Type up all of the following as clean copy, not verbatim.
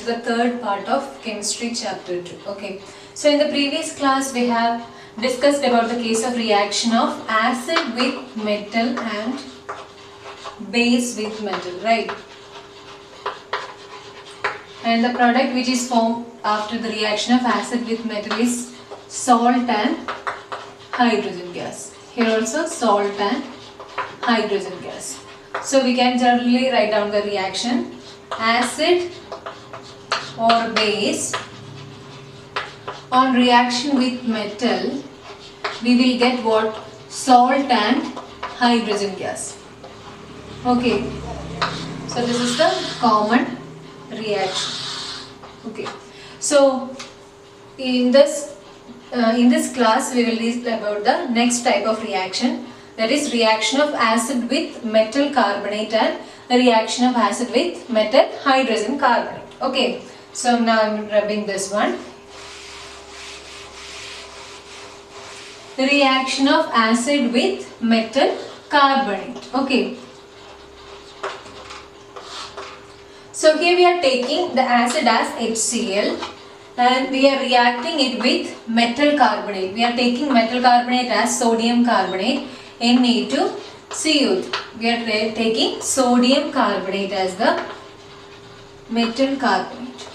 the third part of chemistry chapter 2. Okay, so in the previous class we have discussed about the case of reaction of acid with metal and base with metal, right? And the product which is formed after the reaction of acid with metal is salt and hydrogen gas. Here also salt and hydrogen gas. So we can generally write down the reaction. Acid or base on reaction with metal, we will get what? Salt and hydrogen gas. Okay, so this is the common reaction. Okay, so in this class we will discuss about the next type of reaction, that is reaction of acid with metal carbonate and reaction of acid with metal hydrogen carbonate. Okay, so now I am rubbing this one. The reaction of acid with metal carbonate. Okay, so here we are taking the acid as HCl and we are reacting it with metal carbonate. We are taking metal carbonate as sodium carbonate, Na2CO2. We are taking sodium carbonate as the metal carbonate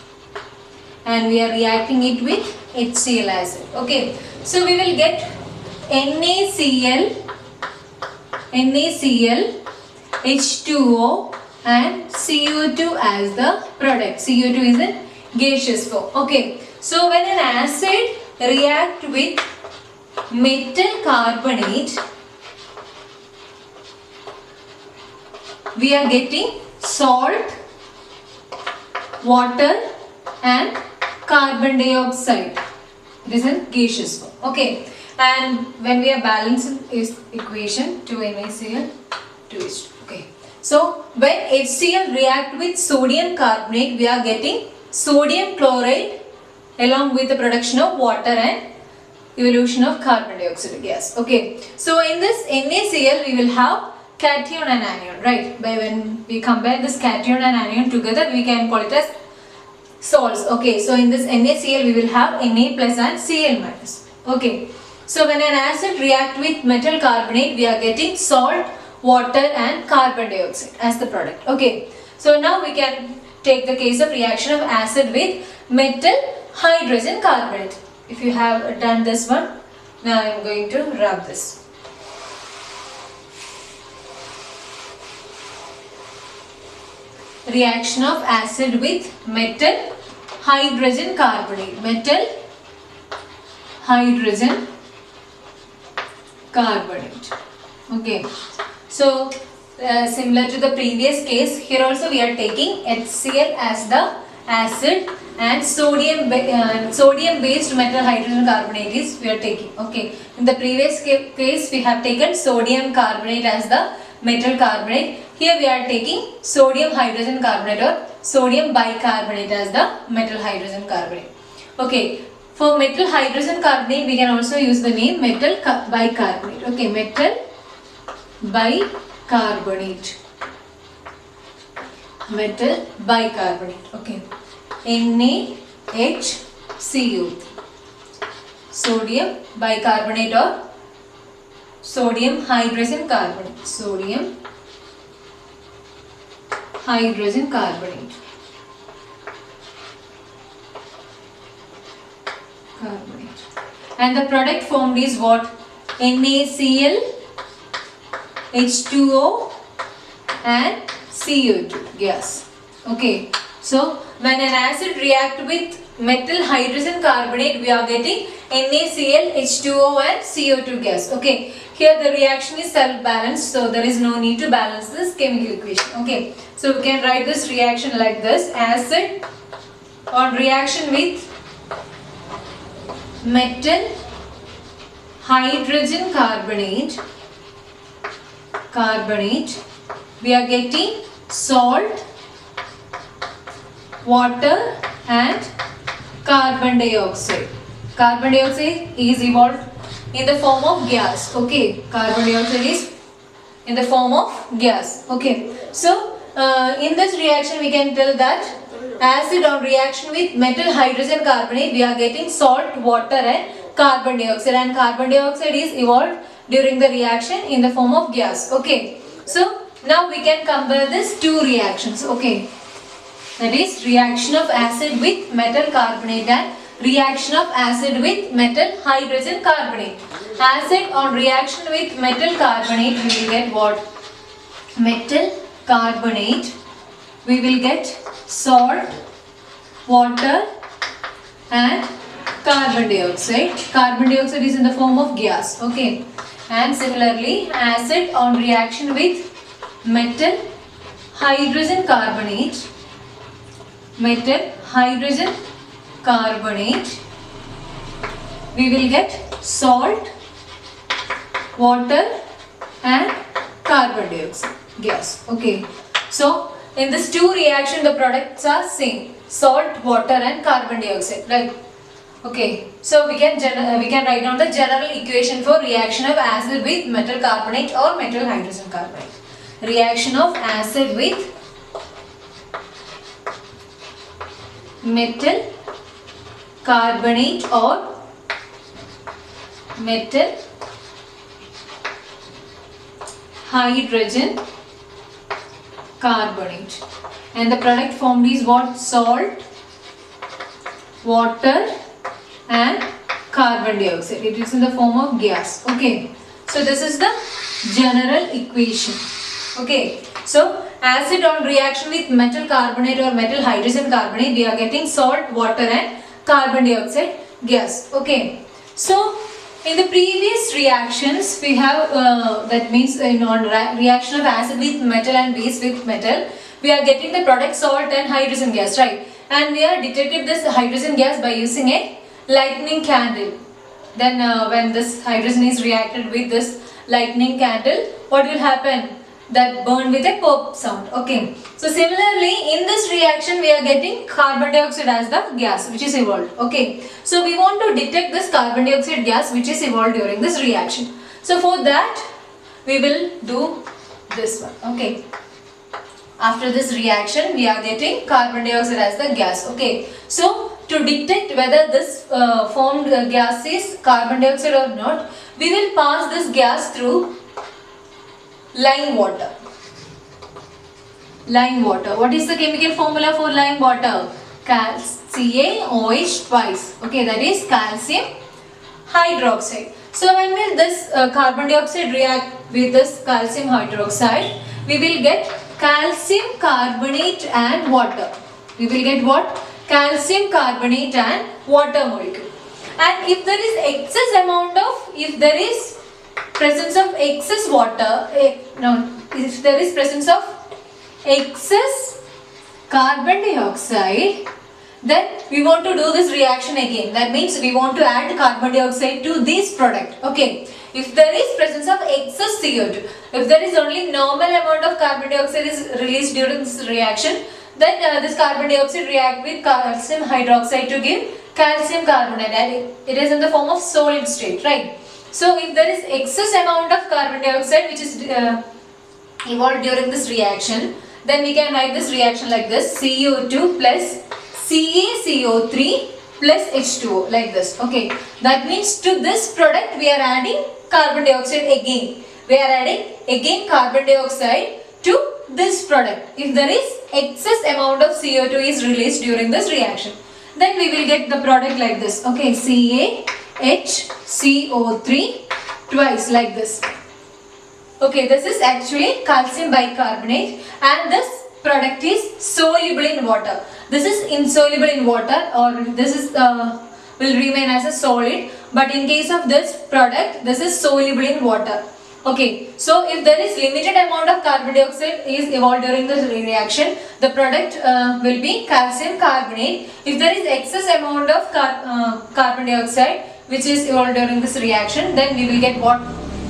and we are reacting it with HCl acid. Okay, so we will get NaCl, H2O and CO2 as the product. CO2 is in gaseous form. Okay, so when an acid react with metal carbonate, we are getting salt, water and carbon dioxide. It is in gaseous form. Okay, and when we are balancing this equation, 2NaCl, 2H2. Okay, so when HCl react with sodium carbonate, we are getting sodium chloride along with the production of water and evolution of carbon dioxide gas. Okay, so in this NaCl we will have cation and anion, right? By when we compare this cation and anion together, we can call it as salts. Okay, so in this NaCl we will have Na plus and Cl minus. Okay, so when an acid react with metal carbonate, we are getting salt, water and carbon dioxide as the product. Okay, so now we can take the case of reaction of acid with metal hydrogen carbonate. If you have done this one, now I am going to rub this. Reaction of acid with metal hydrogen carbonate. Metal hydrogen carbonate. Okay, so similar to the previous case, here also we are taking HCl as the acid and sodium based metal hydrogen carbonate is we are taking. Okay, in the previous case we have taken sodium carbonate as the metal carbonate. Here we are taking sodium hydrogen carbonate or sodium bicarbonate as the metal hydrogen carbonate. Okay, for metal hydrogen carbonate we can also use the name metal bicarbonate. Okay, metal bicarbonate. Metal bicarbonate. Okay, NaHCO, sodium bicarbonate or sodium hydrogen carbonate. Sodium hydrogen carbonate. And the product formed is what? NaCl, H2O and CO2 gas. Okay, so when an acid react with metal hydrogen carbonate, we are getting NaCl, H2O and CO2 gas. Okay, here the reaction is self-balanced, so there is no need to balance this chemical equation. Okay, so we can write this reaction like this: acid on reaction with metal hydrogen carbonate, we are getting salt, water and carbon dioxide. Carbon dioxide is evolved in the form of gas. Okay, carbon dioxide is in the form of gas. Okay, so in this reaction we can tell that acid on reaction with metal hydrogen carbonate, we are getting salt, water and carbon dioxide, and carbon dioxide is evolved during the reaction in the form of gas. Okay, so now we can compare these two reactions. Okay, that is reaction of acid with metal carbonate and reaction of acid with metal hydrogen carbonate. Acid on reaction with metal carbonate, we will get what? Metal carbonate, we will get salt, water and carbon dioxide. Carbon dioxide is in the form of gas. Okay, and similarly acid on reaction with metal hydrogen carbonate, metal hydrogen carbonate, we will get salt, water and carbon dioxide gas. Okay, so in this two reaction the products are same, salt, water and carbon dioxide, right? Okay, so we can write down the general equation for reaction of acid with metal carbonate or metal hydrogen carbonate. Reaction of acid with metal carbonate or metal hydrogen carbonate, and the product formed is what? Salt, water and carbon dioxide. It is in the form of gas. Okay, so this is the general equation. Okay, so acid on reaction with metal carbonate or metal hydrogen carbonate, we are getting salt, water and carbon dioxide gas. Okay, so in the previous reactions we have that means on reaction of acid with metal and base with metal, we are getting the product salt and hydrogen gas, right? And we have detected this hydrogen gas by using a lightning candle. Then when this hydrogen is reacted with this lightning candle, what will happen? That burn with a pop sound. Okay, so similarly in this reaction we are getting carbon dioxide as the gas which is evolved. Okay, so we want to detect this carbon dioxide gas which is evolved during this reaction. So for that we will do this one. Okay, after this reaction we are getting carbon dioxide as the gas. Okay, so to detect whether this formed gas is carbon dioxide or not, we will pass this gas through lime water. Lime water. What is the chemical formula for lime water? CaOH twice. Okay, that is calcium hydroxide. So when will this carbon dioxide react with this calcium hydroxide, we will get calcium carbonate and water. We will get what? Calcium carbonate and water molecule. And if there is excess amount of, if there is presence of excess water, if there is presence of excess carbon dioxide, then we want to do this reaction again. That means we want to add carbon dioxide to this product. Okay, if there is presence of excess CO2, if there is only normal amount of carbon dioxide is released during this reaction, then this carbon dioxide react with calcium hydroxide to give calcium carbonate, and it is in the form of solid state, right? So if there is excess amount of carbon dioxide which is evolved during this reaction, then we can write this reaction like this: CO2 plus CaCO3 plus H2O, like this. Okay, that means to this product we are adding carbon dioxide again. We are adding again carbon dioxide to this product. If there is excess amount of CO2 is released during this reaction, then we will get the product like this. Okay, CaHCO3 twice, like this. Okay, this is actually calcium bicarbonate, and this product is soluble in water. This is insoluble in water, or this is will remain as a solid, but in case of this product, this is soluble in water. Okay, so if there is limited amount of carbon dioxide is evolved during the reaction, the product will be calcium carbonate. If there is excess amount of carbon dioxide which is evolved during this reaction, then we will get what?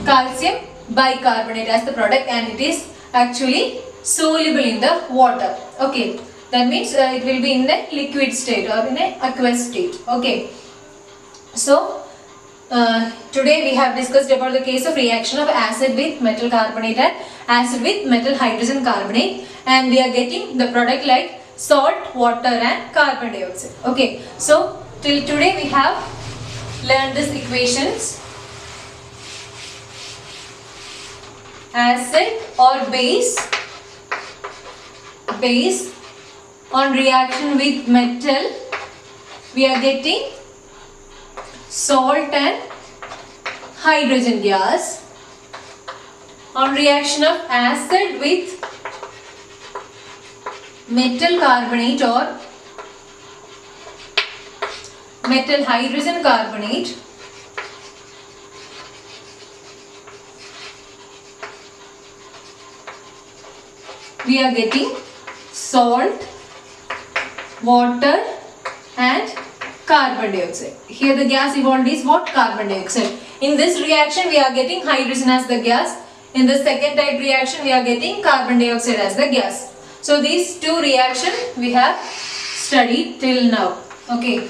Calcium bicarbonate as the product, and it is actually soluble in the water. Okay, that means it will be in a liquid state or in a aqueous state. Okay, so today we have discussed about the case of reaction of acid with metal carbonate and acid with metal hydrogen carbonate, and we are getting the product like salt, water and carbon dioxide. Okay, so till today we have learned these equations. Acid or base on reaction with metal, we are getting salt and hydrogen gas. On reaction of acid with metal carbonate or metal hydrogen carbonate, we are getting salt, water and carbon dioxide. Here the gas evolved is what? Carbon dioxide. In this reaction we are getting hydrogen as the gas. In the second type reaction we are getting carbon dioxide as the gas. So these two reactions we have studied till now. Okay.